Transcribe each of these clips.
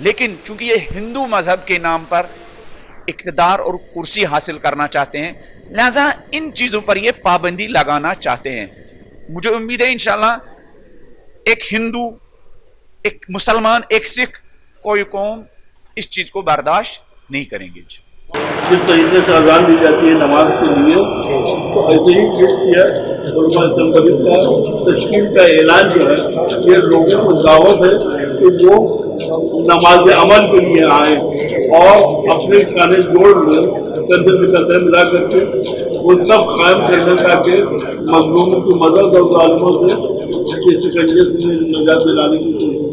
لیکن چونکہ یہ ہندو مذہب کے نام پر اقتدار اور کرسی حاصل کرنا چاہتے ہیں، لہذا ان چیزوں پر یہ پابندی لگانا چاہتے ہیں۔ مجھے امید ہے انشاءاللہ ایک ہندو، ایک مسلمان، ایک سکھ، کوئی قوم اس چیز کو برداشت نہیں کریں گے۔ جس طریقے سے اذان دی جاتی ہے نماز کے لیے، تو ایسے ہی پھر سے علماء اسمبلی کا تشکیل کا اعلان جو ہے، یہ لوگوں کو دعوت ہے کہ وہ نماز عمل کے لیے آئیں اور اپنے کھانے جوڑ لیں، کندھے سے کندھے ملا کر کے وہ سب قائم کرنے تاکہ مظلوموں کی مدد اور ظالموں سے کسی کنجے سے نجات دلانے کی کوشش۔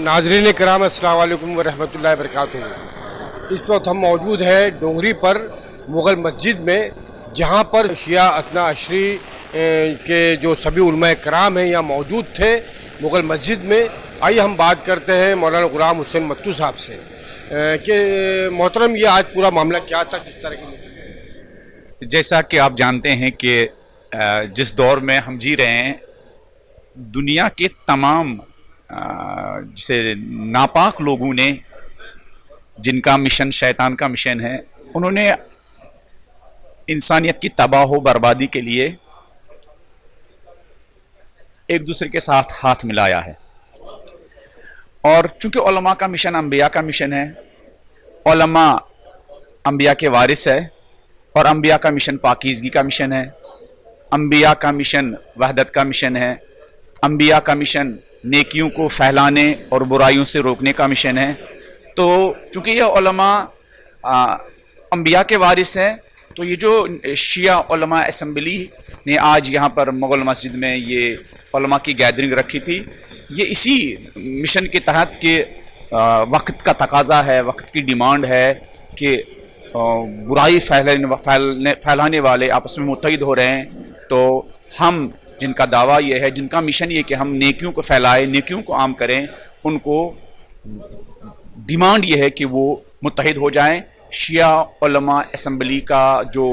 ناظرین کرام السلام علیکم ورحمۃ اللہ وبرکاتہ۔ اس وقت ہم موجود ہیں ڈونگری پر مغل مسجد میں، جہاں پر شیعہ اثنا عشری کے جو سبھی علماء کرام ہیں یہاں موجود تھے مغل مسجد میں۔ آئیے ہم بات کرتے ہیں مولانا غلام حسین متو صاحب سے کہ محترم یہ آج پورا معاملہ کیا تھا، کس طرح کی؟ جیسا کہ آپ جانتے ہیں کہ جس دور میں ہم جی رہے ہیں، دنیا کے تمام جسے ناپاک لوگوں نے، جن کا مشن شیطان کا مشن ہے، انہوں نے انسانیت کی تباہ و بربادی کے لیے ایک دوسرے کے ساتھ ہاتھ ملایا ہے۔ اور چونکہ علماء کا مشن انبیاء کا مشن ہے، علماء انبیاء کے وارث ہے، اور انبیاء کا مشن پاکیزگی کا مشن ہے، انبیاء کا مشن وحدت کا مشن ہے، انبیاء کا مشن نیکیوں کو پھیلانے اور برائیوں سے روکنے کا مشن ہے۔ تو چونکہ یہ علماء انبیاء کے وارث ہیں، تو یہ جو شیعہ علماء اسمبلی نے آج یہاں پر مغل مسجد میں یہ علماء کی گیدرنگ رکھی تھی، یہ اسی مشن کے تحت کہ وقت کا تقاضا ہے، وقت کی ڈیمانڈ ہے کہ برائی پھیلانے والے آپس میں متحد ہو رہے ہیں، تو ہم جن کا دعویٰ یہ ہے، جن کا مشن یہ کہ ہم نیکیوں کو پھیلائیں، نیکیوں کو عام کریں، ان کو ڈیمانڈ یہ ہے کہ وہ متحد ہو جائیں۔ شیعہ علماء اسمبلی کا جو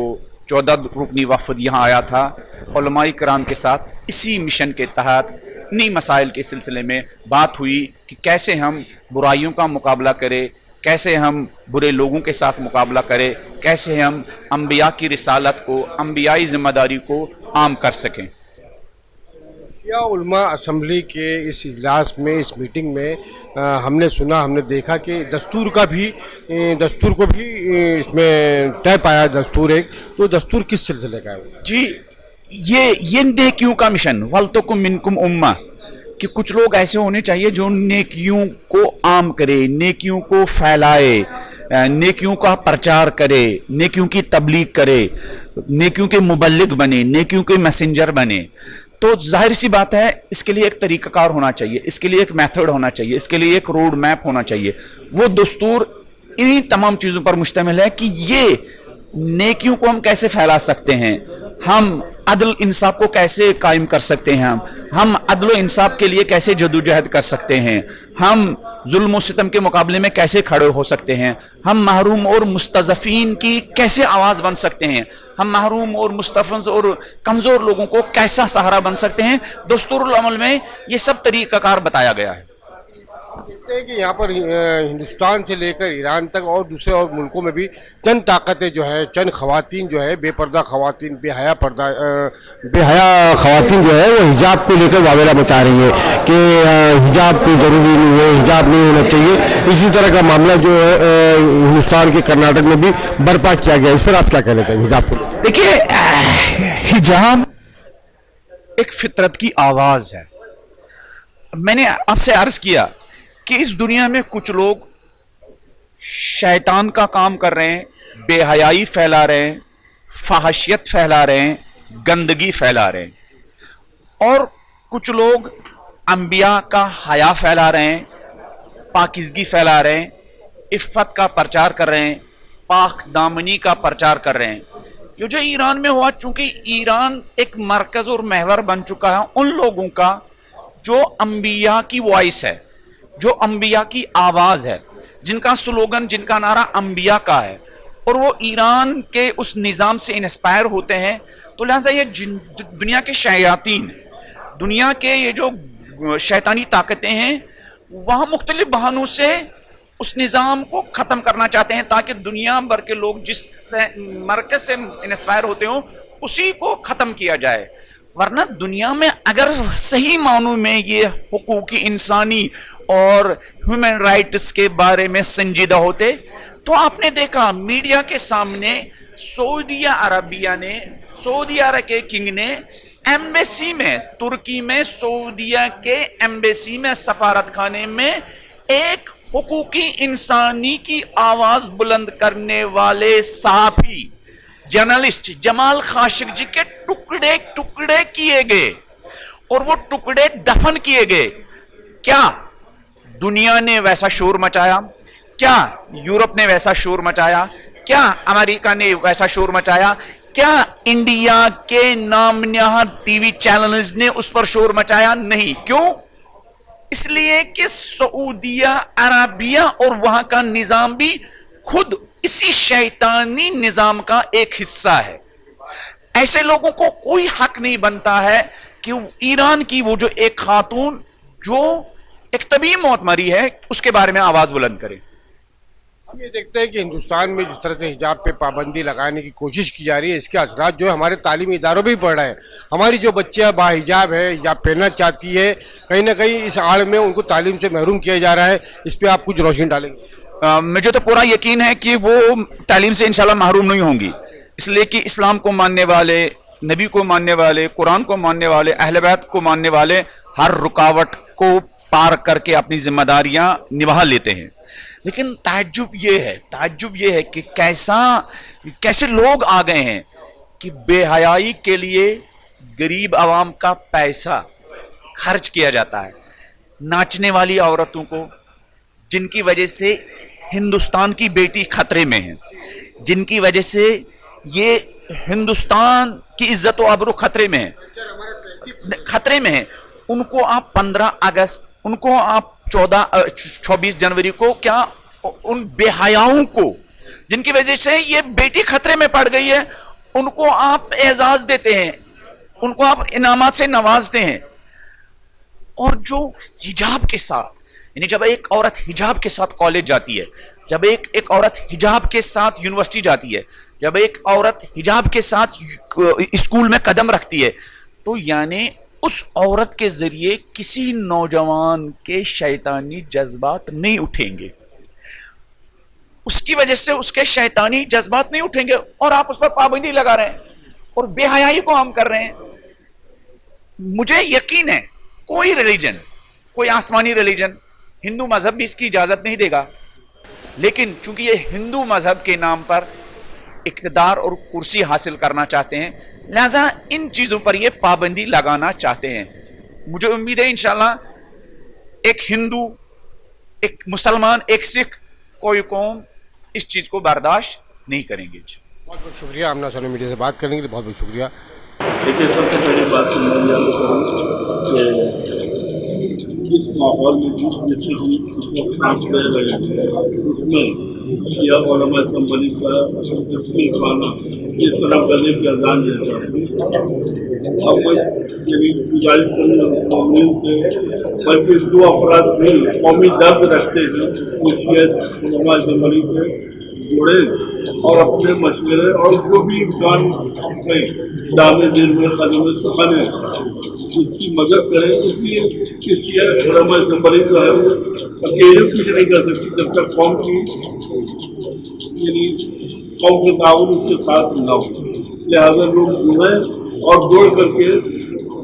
14 رکنی وفد یہاں آیا تھا، علماء کرام کے ساتھ اسی مشن کے تحت انہی مسائل کے سلسلے میں بات ہوئی کہ کیسے ہم برائیوں کا مقابلہ کریں، کیسے ہم برے لوگوں کے ساتھ مقابلہ کریں، کیسے ہم انبیاء کی رسالت کو، انبیائی ذمہ داری کو عام کر سکیں۔ شیعہ علماء اسمبلی کے اس اجلاس میں، اس میٹنگ میں ہم نے سنا، ہم نے دیکھا کہ دستور کو بھی اس میں طے پایا دستور ایک، تو دستور کس سلسلے کا ہے؟ جی، یہ نیکیوں کا مشن، وَلْتَكُن مِّنكُمْ أُمَّةٌ، کہ کچھ لوگ ایسے ہونے چاہیے جو نیکیوں کو عام کرے، نیکیوں کو پھیلائے، نیکیوں کا پرچار کرے، نیکیوں کی تبلیغ کرے، نیکیوں کے مبلغ بنے، نیکیوں کے میسنجر بنے۔ تو ظاہر سی بات ہے، اس کے لیے ایک طریقہ کار ہونا چاہیے، اس کے لیے ایک میتھڈ ہونا چاہیے، اس کے لیے ایک روڈ میپ ہونا چاہیے۔ وہ دستور انہی تمام چیزوں پر مشتمل ہے کہ یہ نیکیوں کو ہم کیسے پھیلا سکتے ہیں، ہم عدل انصاف کو کیسے قائم کر سکتے ہیں، ہم عدل و انصاف کے لیے کیسے جدوجہد کر سکتے ہیں، ہم ظلم و ستم کے مقابلے میں کیسے کھڑے ہو سکتے ہیں، ہم محروم اور مستضعفین کی کیسے آواز بن سکتے ہیں، ہم محروم اور مستفز اور کمزور لوگوں کو کیسا سہارا بن سکتے ہیں۔ دستور العمل میں یہ سب طریقہ کار بتایا گیا ہے۔ کہتے ہیں کہ یہاں پر ہندوستان سے لے کر ایران تک اور دوسرے اور ملکوں میں بھی چند طاقتیں جو ہے، چند خواتین جو ہے، بے پردہ خواتین، بے حیا خواتین جو ہے وہ حجاب کو لے کر واویلا مچا رہی ہیں کہ حجاب کوئی ضروری نہیں ہے، حجاب نہیں ہونا چاہیے۔ اسی طرح کا معاملہ جو ہے ہندوستان کے کرناٹک میں بھی برپا کیا گیا، اس پر آپ کیا کہنا چاہیں حجاب کو؟ دیکھیے، حجاب ایک فطرت کی آواز ہے۔ میں نے آپ سے عرض کیا کہ اس دنیا میں کچھ لوگ شیطان کا کام کر رہے ہیں، بے حیائی پھیلا رہے ہیں، فحاشیت پھیلا رہے ہیں، گندگی پھیلا رہے ہیں، اور کچھ لوگ انبیاء کا حیا پھیلا رہے ہیں، پاکیزگی پھیلا رہے ہیں، عفت کا پرچار کر رہے ہیں، پاک دامنی کا پرچار کر رہے ہیں۔ یہ جو ایران میں ہوا، چونکہ ایران ایک مرکز اور محور بن چکا ہے ان لوگوں کا جو انبیاء کی وائس ہے، جو انبیاء کی آواز ہے، جن کا سلوگن، جن کا نعرہ انبیاء کا ہے، اور وہ ایران کے اس نظام سے انسپائر ہوتے ہیں۔ تو لہٰذا یہ دنیا کے شیاطین، دنیا کے یہ جو शैतानी ताकतें हैं वह मुख्तलिफ बहानों से उस निज़ाम को ख़त्म करना चाहते हैं ताकि दुनिया भर के लोग जिस मरकज़ से इंस्पायर होते हों उसी को ख़त्म किया जाए। वरना दुनिया में अगर सही मानों में ये हुकूक इंसानी और ह्यूमन राइट्स के बारे में संजीदा होते तो आपने देखा मीडिया के सामने सऊदी अरब के किंग ने एम्बेसी में, तुर्की में सऊदीया के एम्बेसी में, सफारत खाने में एक हुकूकी इंसानी की आवाज बुलंद करने वाले सहाफ़ी जर्नलिस्ट जमाल खाशोगी के टुकड़े टुकड़े किए गए और वो टुकड़े दफन किए गए। क्या दुनिया ने वैसा शोर मचाया? क्या यूरोप ने वैसा शोर मचाया? क्या अमेरिका ने वैसा शोर मचाया? क्या इंडिया के नामनिहाद टीवी चैनल्स ने उस पर शोर मचाया? नहीं। क्यों? इसलिए कि सऊदिया अरबिया और वहां का निजाम भी खुद इसी शैतानी निजाम का एक हिस्सा है। ऐसे लोगों को कोई हक नहीं बनता है कि ईरान की वो जो एक खातून जो एक तबी मौत मरी है उसके बारे में आवाज बुलंद करे। हम ये देखते हैं कि हिंदुस्तान में जिस तरह से हिजाब पे पाबंदी लगाने की कोशिश की जा रही है, इसके असरात जो है हमारे तालीमी इदारों में भी पड़ रहे हैं। हमारी जो बच्चियां बाहिजाब है, हिजाब पहनना चाहती है, कहीं ना कहीं इस आड़ में उनको तालीम से महरूम किया जा रहा है। इस पर आप कुछ रोशनी डालेंगे? मुझे तो पूरा यकीन है कि वो तालीम से इंशाल्लाह महरूम नहीं होंगी, इसलिए कि इस्लाम को मानने वाले, नबी को मानने वाले, कुरान को मानने वाले, अहले बैत को मानने वाले हर रुकावट को पार करके अपनी जिम्मेदारियां निभा लेते हैं। लेकिन ताज्जुब ये है कि कैसे लोग आ गए हैं कि बेहयाई के लिए गरीब आवाम का पैसा खर्च किया जाता है। नाचने वाली औरतों को, जिनकी वजह से हिंदुस्तान की बेटी खतरे में है, जिनकी वजह से ये हिंदुस्तान की इज्जत व आबरू खतरे में है, उनको आप 15 अगस्त, उनको आप 24 जनवरी को, क्या उन बेहयाओं को जिनकी वजह से ये बेटी खतरे में पड़ गई है, उनको आप एजाज देते हैं, उनको आप इनामात से नवाजते हैं। और जो हिजाब के साथ, यानी जब एक औरत हिजाब के साथ कॉलेज जाती है, जब एक औरत हिजाब के साथ यूनिवर्सिटी जाती है, जब एक औरत हिजाब के साथ स्कूल में कदम रखती है, तो यानी उस औरत के जरिए किसी नौजवान के शैतानी जज्बात नहीं उठेंगे, उसकी वजह से उसके शैतानी जज्बात नहीं उठेंगे, और आप उस पर पाबंदी लगा रहे हैं और बेहयाई को हम कर रहे हैं। मुझे यकीन है कोई रिलीजन, कोई आसमानी रिलीजन, हिंदू मजहब भी इसकी इजाजत नहीं देगा, लेकिन चूंकि ये हिंदू मजहब के नाम पर इक़्तिदार और कुर्सी हासिल करना चाहते हैं, लिहाजा इन चीजों पर ये पाबंदी लगाना चाहते हैं। मुझे उम्मीद है इंशाल्लाह एक हिंदू, एक मुसलमान, एक सिख, कोई कौम इस चीज को बर्दाश्त नहीं करेंगे। बहुत बहुत शुक्रिया आमना सामने मीडिया से बात करने के लिए, बहुत बहुत शुक्रिया। देखिए, सबसे पहली बात तो मैं ये कहूँ कि इस माहौल में जैसे हम इस वक्त रह रहे हैं, उसमें शिया उलमा असम्बली का तस्वीर खाना इस तरह करने की अजान देता है। अब मैं यही गुजारिश करूँगा से, बल्कि दो अफराद भी कौमी दर्द रखते हैं, वो शिया उलमा असम्बली से जुड़े और अपने मशवरे और जो भी इम्कान में दामे दिन में कदम सफाने उसकी मदद करें। इसलिए किसी उलमा असम्बली जो है वो अकेले कुछ नहीं कर सकती जब तक कौम की, यानी कौम के ताउन उसके साथ ना हो। लिहाजा लोग जुड़ें और जोड़ करके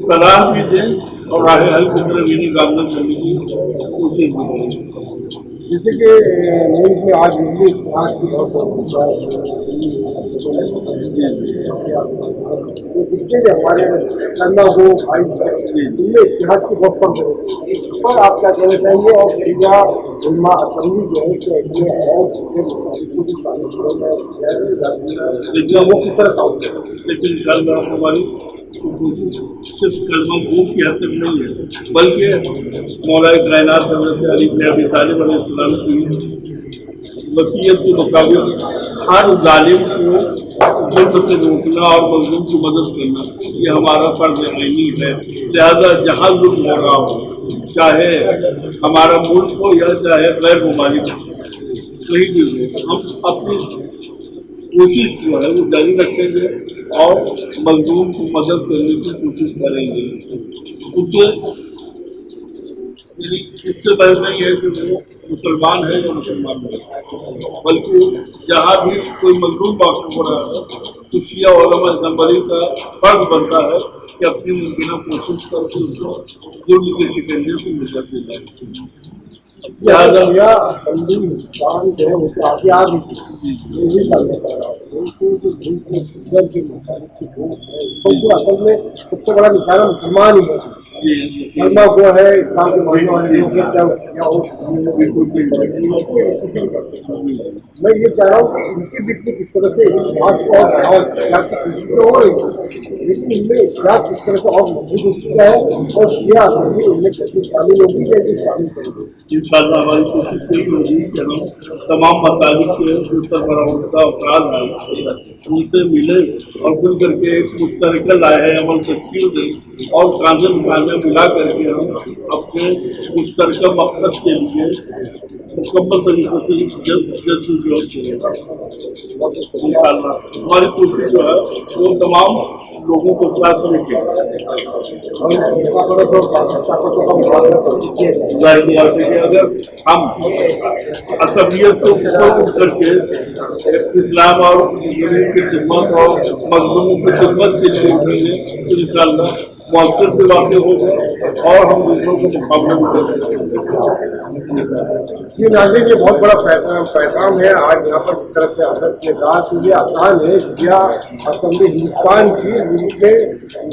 सलाह भी दें और राह हल की तरफ इन्हीं गामना करने की कोशिश भी करें। जैसे कि मुल्क में आज बिजली आज की बहुत हमारे ठंडा हो भाई इनमें इतिहाद की बहुत फर्क है, पर आप क्या कहना चाहिए? और शिया उलमा असम्बली जो है वो किस तरह काम करें? लेकिन कल हमारी कोशिश सिर्फ कलमा गो की हद तक नहीं है, बल्कि मौलाए कायनात हज़रत अली इब्न अबी तालिब अलैहिस्सलाम की वसीयत के मुताबिक हर जालिम को जुल्म से रोकना और मजलूम की मदद करना ये हमारा फर्ज आईनी है। लिहाजा जहाँ जुल्म हो रहा हो, चाहे हमारा मुल्क हो या चाहे गैर ममालिक हो, कहीं भी हो, हम अपनी कोशिश जो है वो जारी रखेंगे और मजलूम की मदद करने की कोशिश करेंगे। उससे इससे बहस नहीं है कि वो मुसलमान है या मुसलमान नहीं, बल्कि जहाँ भी कोई मजलूम वाक़ हो रहा है तो शिया उलमा असम्बली का फर्ज बनता है कि अपनी मुमकिन कोशिश करके उसको जुल्म के शिकंजे से निजात दिलाए। या असेंबली हिंदुस्तान जो है वो तो आगे आ गई थी, ये भी करना चाह रहा हूँ उनको जो भूल के मसाले की भूख है तो असल में सबसे बड़ा निशाना मुसलमान ही है। कलमा वो है इस्लाम के मानने वाले लोग हैं, चाहे या हो मैं ये चाह रहा हूँ कि इनकी भी किस तरह से बात को और बढ़ाओ, हो रही है लेकिन इनमें इख्तिलाफ किस तरह से और मजबूत हो चुका है और शिया असेंबली इनमें कैसे शामिल होगी या ये शामिल करेंगे। इंशाअल्लाह हमारी कोशिश यही होगी कि हम तमाम मसालिक के जो सरबराह अफराद हैं उनसे मिले और मिल करके एक मुश्तरका लाहे अमल तश्कील दें और कानून में मिला करके हम अपने मुश्तरका मकसद के लिए मुकम्मल तरीके से जल्द करेगा। इंशाअल्लाह हमारी कोशिश जो है वो तमाम लोगों को साथ लेके अगर हम असबियत से ऊपर उठ करके इस्लाम और मुस्लिम की खिदमत और मजलूमों की खिदमत के लिए उठेंगे तो इंशाअल्लाह मौसर पे वाक़ होगा और हम दूसरों को मुकाबला भी कर सकते। ये नाज़रीन ये बहुत बड़ा पैगाम है आज यहाँ पर जिस तरह से आदत ने कहा कि ये आसान है या असेंबली हिंदुस्तान की मुल्क में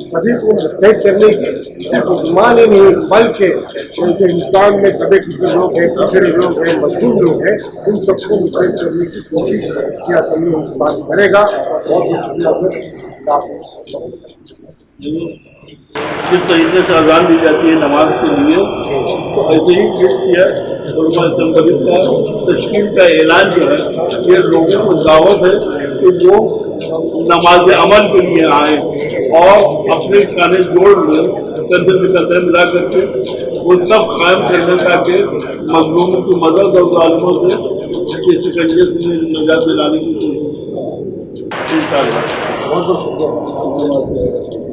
सभी को मुस्तैद करने की सिर्फ मुसलमान ही नहीं बल्कि हिंदुस्तान में दबे कुचले लोग हैं, पिछड़े लोग हैं, मजदूर लोग हैं, उन सबको मुस्तैद करने की कोशिश ये असेंबली हिंदुस्तान करेगा। बहुत जिस तरीके से अजान दी जाती है नमाज के लिए तो ऐसे ही किड्स या उलमा असम्बली का तश्कील का ऐलान जो है ये लोगों को दावत है कि वो नमाज अमल के लिए आए और अपने खाने जोड़ लें, कंधे से कंधे मिला करके वो सब कायम करने ताकि मजलूमों की मदद और जालिमों से के शिकंजे से निजात दिलाने की कोशिश। इंशाअल्लाह बहुत शुक्रिया।